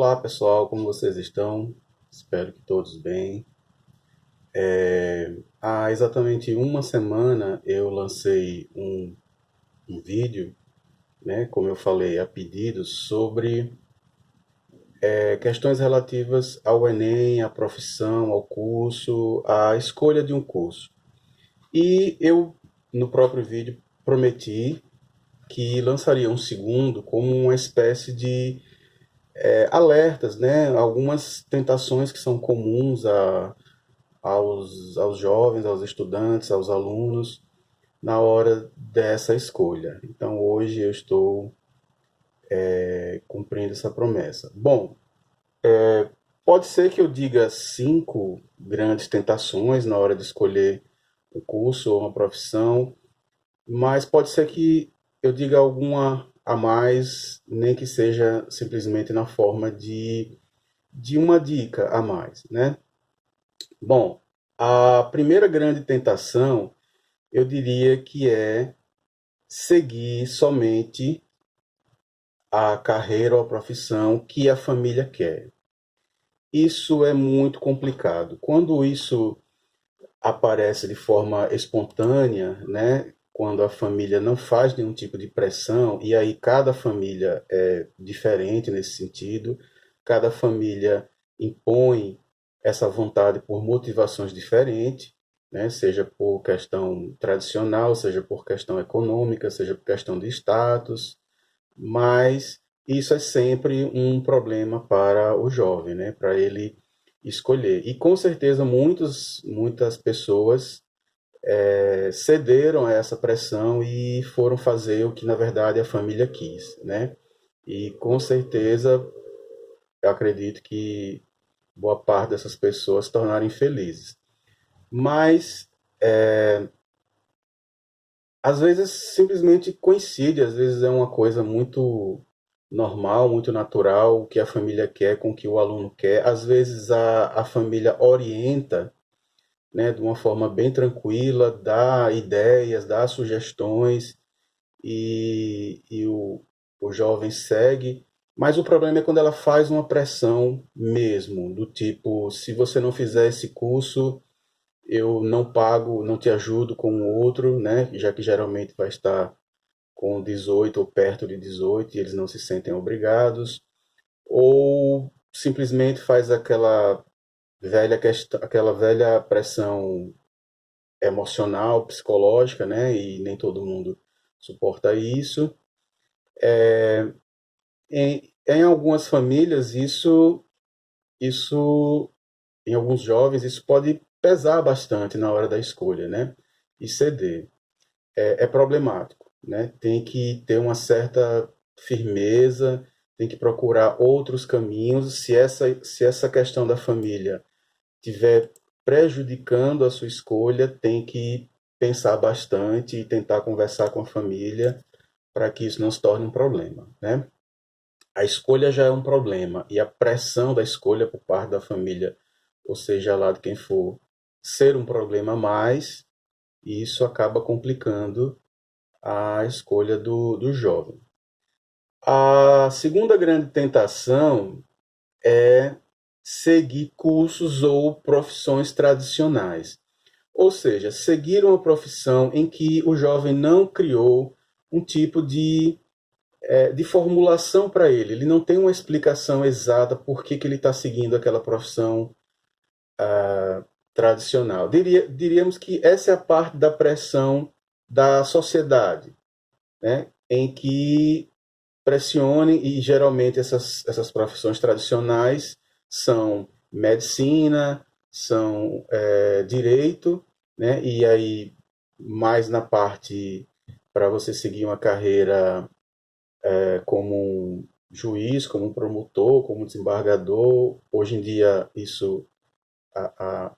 Olá pessoal, como vocês estão? Espero que todos bem. Há exatamente uma semana eu lancei um vídeo, né, como eu falei, a pedido sobre questões relativas ao Enem, à profissão, ao curso, à escolha de um curso. E eu, no próprio vídeo, prometi que lançaria um segundo como uma espécie de alertas, né, algumas tentações que são comuns aos jovens, aos estudantes, aos alunos, na hora dessa escolha. Então, hoje eu estou cumprindo essa promessa. Bom, pode ser que eu diga 5 grandes tentações na hora de escolher um curso ou uma profissão, mas pode ser que eu diga alguma a mais, nem que seja simplesmente na forma de uma dica a mais, né? Bom, a primeira grande tentação eu diria que é seguir somente a carreira ou a profissão que a família quer. Isso é muito complicado. Quando isso aparece de forma espontânea, né? Quando a família não faz nenhum tipo de pressão, e aí cada família é diferente nesse sentido, cada família impõe essa vontade por motivações diferentes, né? Seja por questão tradicional, seja por questão econômica, seja por questão de status, mas isso é sempre um problema para o jovem, né? Para ele escolher. E com certeza muitas pessoas cederam a essa pressão e foram fazer o que na verdade a família quis, né? E com certeza eu acredito que boa parte dessas pessoas se tornaram infelizes. Mas às vezes simplesmente coincide, às vezes é uma coisa muito normal, muito natural, o que a família quer com o que o aluno quer. Às vezes a família orienta, né, de uma forma bem tranquila, dá ideias, dá sugestões e o jovem segue. Mas o problema é quando ela faz uma pressão mesmo, do tipo, se você não fizer esse curso, eu não pago, não te ajudo com o outro, né? Já que geralmente vai estar com 18 ou perto de 18 e eles não se sentem obrigados, ou simplesmente faz aquela velha pressão emocional, psicológica, né? E nem todo mundo suporta isso. Em algumas famílias, isso, em alguns jovens, isso pode pesar bastante na hora da escolha, né? E ceder. É problemático, né? Tem que ter uma certa firmeza, tem que procurar outros caminhos. Se essa questão da família estiver prejudicando a sua escolha, tem que pensar bastante e tentar conversar com a família para que isso não se torne um problema, né? A escolha já é um problema e a pressão da escolha por parte da família, ou seja lá de quem for, ser um problema a mais, e isso acaba complicando a escolha do jovem. A segunda grande tentação é seguir cursos ou profissões tradicionais. Ou seja, seguir uma profissão em que o jovem não criou um tipo de formulação para ele. Ele não tem uma explicação exata por que ele está seguindo aquela profissão tradicional. Diríamos que essa é a parte da pressão da sociedade, né? Em que pressione, e geralmente essas profissões tradicionais são medicina, são direito, né? E aí mais na parte para você seguir uma carreira como um juiz, como um promotor, como um desembargador. Hoje em dia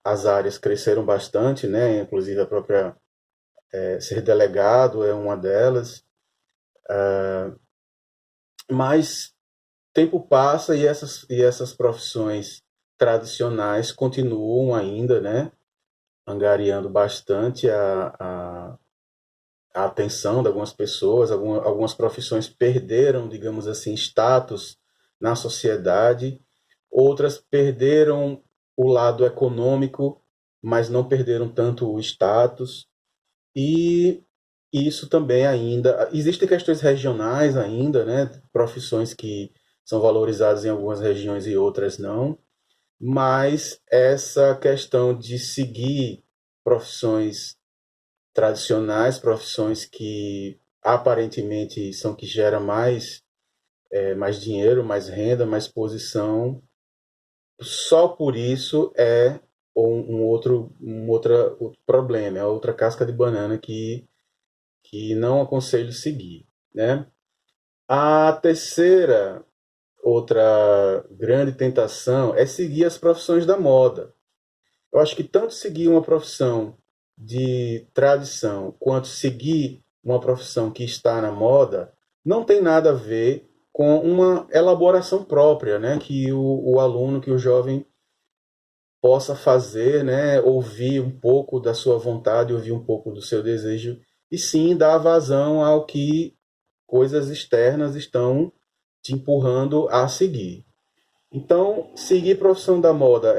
as áreas cresceram bastante, né? Inclusive a própria ser delegado é uma delas. Mas tempo passa e essas profissões tradicionais continuam ainda, né, angariando bastante a atenção de algumas pessoas. Algumas profissões perderam, digamos assim, status na sociedade, outras perderam o lado econômico, mas não perderam tanto o status, e isso também ainda. Existem questões regionais ainda, né? Profissões que são valorizadas em algumas regiões e outras não, mas essa questão de seguir profissões tradicionais, profissões que aparentemente são que geram mais dinheiro, mais renda, mais posição, só por isso é outro problema, é outra casca de banana que não aconselho seguir, né? A terceira, outra grande tentação é seguir as profissões da moda. Eu acho que tanto seguir uma profissão de tradição quanto seguir uma profissão que está na moda não tem nada a ver com uma elaboração própria, né? Que o aluno, que o jovem possa fazer, né? Ouvir um pouco da sua vontade, ouvir um pouco do seu desejo e sim dar vazão ao que coisas externas estão te empurrando a seguir. Então, seguir profissão da moda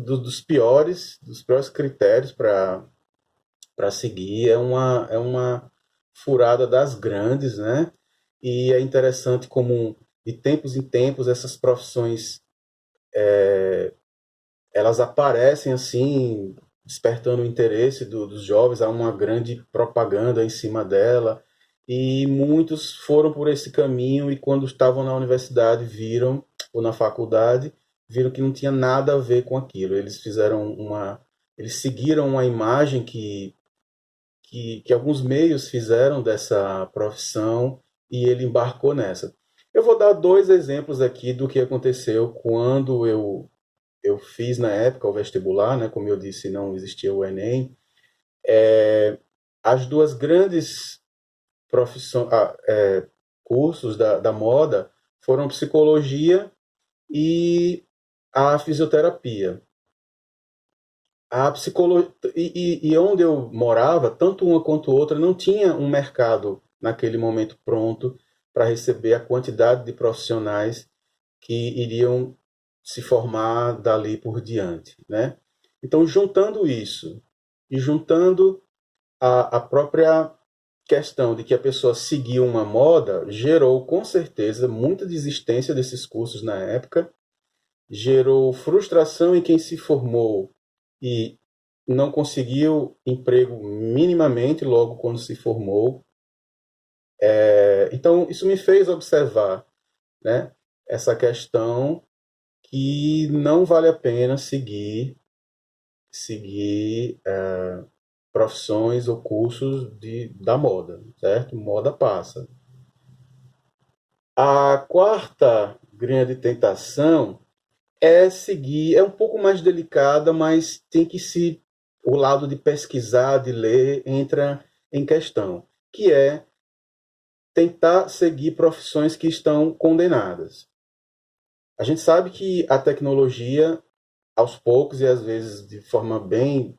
dos piores critérios para seguir, é uma furada das grandes, né? E é interessante como de tempos em tempos essas profissões elas aparecem assim, despertando o interesse dos jovens, há uma grande propaganda em cima dela, e muitos foram por esse caminho e quando estavam na universidade viram, ou na faculdade, viram que não tinha nada a ver com aquilo. Eles seguiram uma imagem que alguns meios fizeram dessa profissão e ele embarcou nessa. Eu vou dar dois exemplos aqui do que aconteceu quando eu fiz na época o vestibular, né? Como eu disse, não existia o Enem. As duas grandes profissões, cursos da moda foram psicologia e a fisioterapia. A psicologia e onde eu morava, tanto uma quanto outra não tinha um mercado naquele momento pronto para receber a quantidade de profissionais que iriam se formar dali por diante, né? Então, juntando isso e juntando a própria questão de que a pessoa seguiu uma moda, gerou com certeza muita desistência desses cursos na época, gerou frustração em quem se formou e não conseguiu emprego minimamente logo quando se formou. Então, isso me fez observar, né, essa questão que não vale a pena seguir profissões ou cursos da moda, certo? Moda passa. A quarta grande tentação é um pouco mais delicada, mas tem que se o lado de pesquisar, de ler, entra em questão, que é tentar seguir profissões que estão condenadas. A gente sabe que a tecnologia, aos poucos e às vezes de forma bem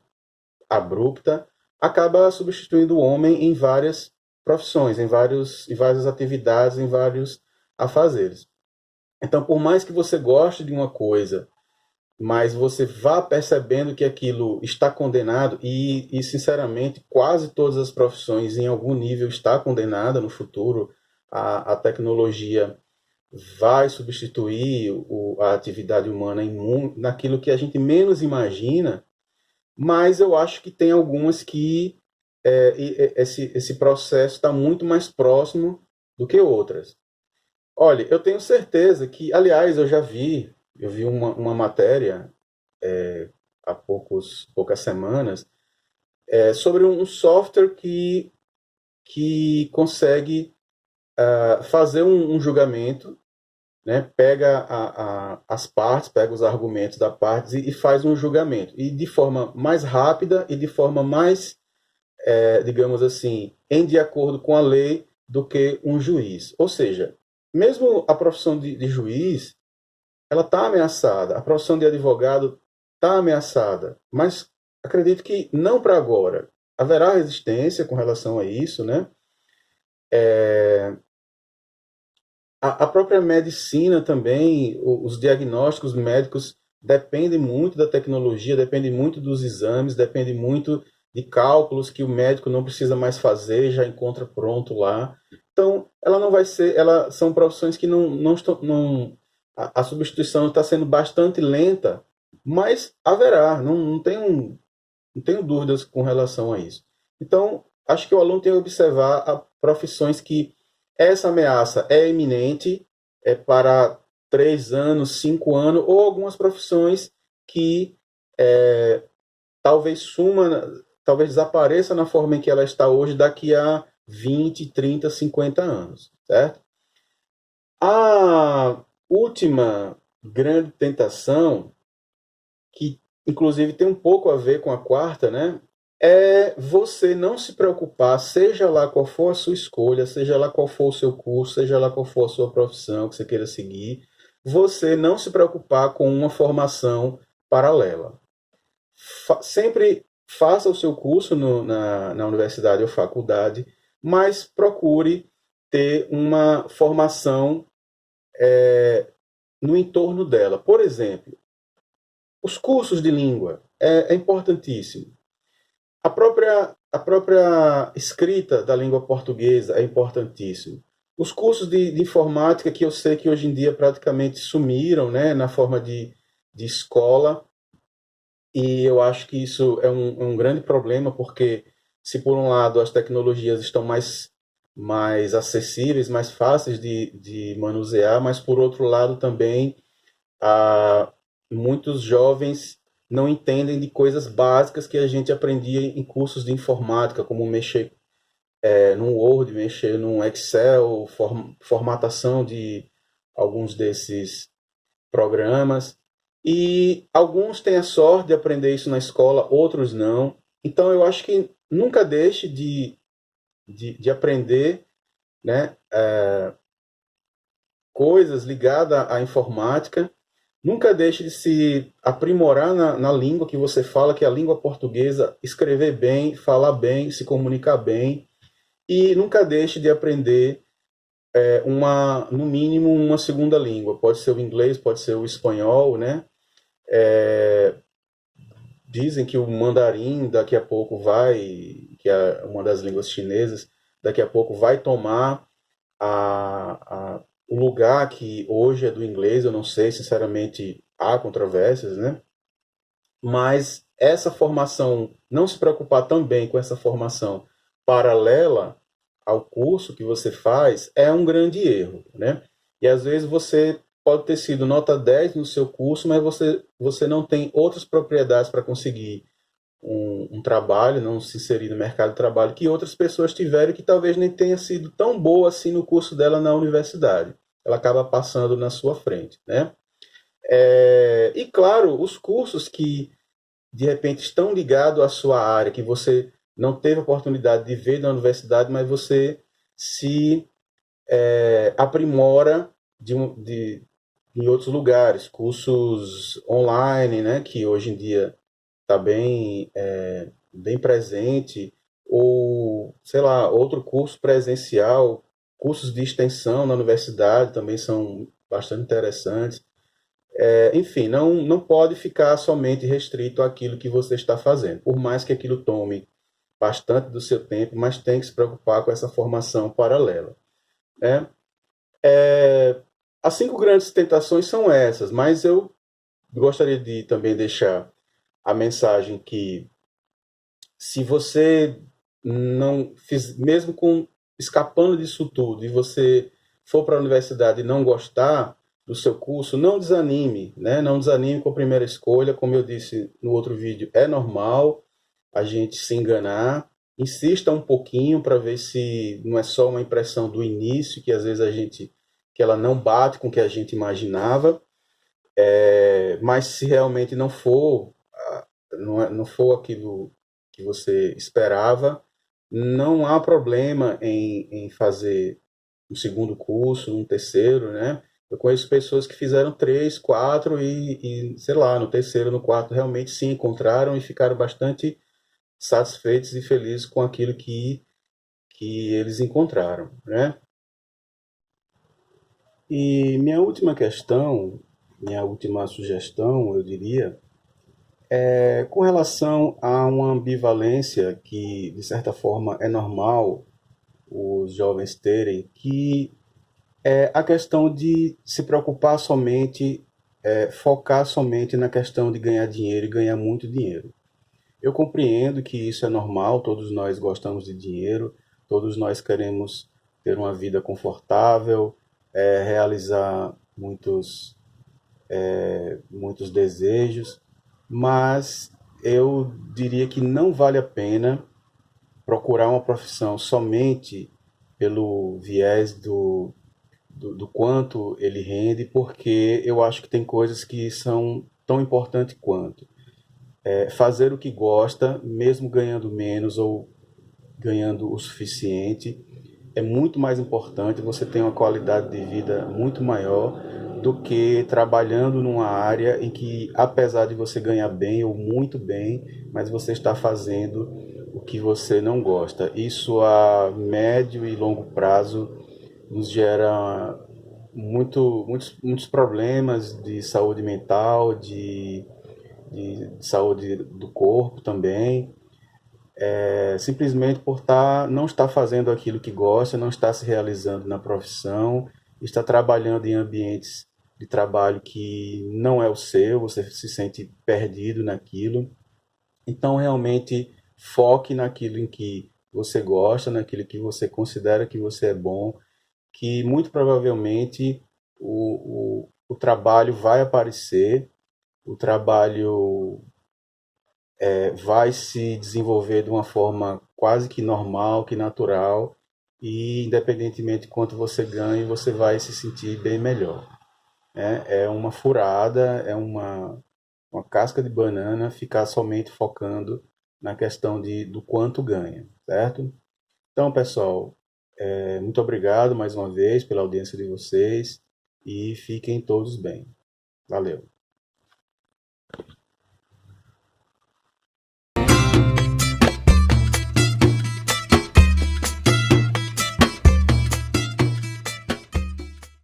abrupta, acaba substituindo o homem em várias profissões, em várias atividades, em vários afazeres. Então, por mais que você goste de uma coisa, mas você vá percebendo que aquilo está condenado, sinceramente, quase todas as profissões em algum nível está condenada no futuro, a tecnologia vai substituir a atividade humana naquilo que a gente menos imagina, mas eu acho que tem algumas que esse processo está muito mais próximo do que outras. Olha, eu tenho certeza que, aliás, eu vi uma matéria há poucas semanas sobre um software que consegue fazer um julgamento, né? Pega as partes, pega os argumentos da parte e faz um julgamento. E de forma mais rápida e de forma mais, digamos assim, de acordo com a lei do que um juiz. Ou seja, mesmo a profissão de juiz, ela está ameaçada, a profissão de advogado está ameaçada, mas acredito que não para agora. Haverá resistência com relação a isso, né? a própria medicina também, os diagnósticos médicos dependem muito da tecnologia, dependem muito dos exames, dependem muito de cálculos que o médico não precisa mais fazer, já encontra pronto lá. Então, ela não vai ser, são profissões que não estão, a substituição está sendo bastante lenta, mas haverá, não tenho dúvidas com relação a isso. Então, acho que o aluno tem que observar profissões que essa ameaça é iminente, é para 3 anos, 5 anos, ou algumas profissões que talvez talvez desapareça na forma em que ela está hoje daqui a 20, 30, 50 anos, certo? A última grande tentação, que inclusive tem um pouco a ver com a quarta, né? É você não se preocupar, seja lá qual for a sua escolha, seja lá qual for o seu curso, seja lá qual for a sua profissão que você queira seguir, você não se preocupar com uma formação paralela. Sempre faça o seu curso na universidade ou faculdade, mas procure ter uma formação no entorno dela. Por exemplo, os cursos de língua é importantíssimo. A própria escrita da língua portuguesa é importantíssimo. Os cursos de informática, que eu sei que hoje em dia praticamente sumiram, né, na forma de escola, e eu acho que isso é um grande problema, porque se por um lado as tecnologias estão mais acessíveis, mais fáceis de manusear, mas por outro lado também muitos jovens não entendem de coisas básicas que a gente aprendia em cursos de informática, como mexer no Word, mexer no Excel, formatação de alguns desses programas. E alguns têm a sorte de aprender isso na escola, outros não. Então eu acho que nunca deixe de aprender, né, coisas ligadas à informática. Nunca deixe de se aprimorar na língua que você fala, que é a língua portuguesa, escrever bem, falar bem, se comunicar bem. E nunca deixe de aprender no mínimo, uma segunda língua. Pode ser o inglês, pode ser o espanhol, né? Dizem que o mandarim daqui a pouco que é uma das línguas chinesas, daqui a pouco vai tomar o lugar que hoje é do inglês. Eu não sei, sinceramente, há controvérsias, né? Mas essa formação, não se preocupar também com essa formação paralela ao curso que você faz, é um grande erro, né? E às vezes você pode ter sido nota 10 no seu curso, mas você não tem outras propriedades para conseguir um trabalho, não se inserir no mercado de trabalho que outras pessoas tiveram, que talvez nem tenha sido tão boa assim no curso dela na universidade. Ela acaba passando na sua frente, né? E claro, os cursos que de repente estão ligados à sua área, que você não teve oportunidade de ver na universidade, mas você se aprimora em outros lugares, cursos online, né, que hoje em dia está bem presente, ou, sei lá, outro curso presencial, cursos de extensão na universidade também são bastante interessantes. Enfim, não pode ficar somente restrito àquilo que você está fazendo, por mais que aquilo tome bastante do seu tempo, mas tem que se preocupar com essa formação paralela, né? As 5 grandes tentações são essas, mas eu gostaria de também deixar a mensagem que, se você não fiz, mesmo com escapando disso tudo, e você for para a universidade e não gostar do seu curso, não desanime, né? Não desanime com a primeira escolha. Como eu disse no outro vídeo, é normal a gente se enganar. Insista um pouquinho para ver se não é só uma impressão do início, que às vezes que ela não bate com o que a gente imaginava. Mas se realmente não for aquilo que você esperava, não há problema em fazer um segundo curso, um terceiro, né? Eu conheço pessoas que fizeram 3, 4 sei lá, no terceiro, no quarto, realmente se encontraram e ficaram bastante satisfeitos e felizes com aquilo que eles encontraram, né? E minha última questão, minha última sugestão, eu diria, é com relação a uma ambivalência que, de certa forma, é normal os jovens terem, que é a questão de se preocupar somente, focar somente na questão de ganhar dinheiro e ganhar muito dinheiro. Eu compreendo que isso é normal, todos nós gostamos de dinheiro, todos nós queremos ter uma vida confortável, realizar muitos desejos, mas eu diria que não vale a pena procurar uma profissão somente pelo viés do quanto ele rende, porque eu acho que tem coisas que são tão importantes quanto. Fazer o que gosta, mesmo ganhando menos ou ganhando o suficiente, é muito mais importante, você tem uma qualidade de vida muito maior do que trabalhando numa área em que, apesar de você ganhar bem ou muito bem, mas você está fazendo o que você não gosta. Isso a médio e longo prazo nos gera muitos problemas de saúde mental, de saúde do corpo também, simplesmente por não estar fazendo aquilo que gosta, não estar se realizando na profissão, está trabalhando em ambientes de trabalho que não é o seu, você se sente perdido naquilo. Então, realmente, foque naquilo em que você gosta, naquilo que você considera que você é bom, que muito provavelmente o trabalho vai aparecer, o trabalho vai se desenvolver de uma forma quase que normal, que natural, e independentemente de quanto você ganhe, você vai se sentir bem melhor. É uma furada, uma casca de banana ficar somente focando na questão do quanto ganha, certo? Então, pessoal, muito obrigado mais uma vez pela audiência de vocês e fiquem todos bem. Valeu!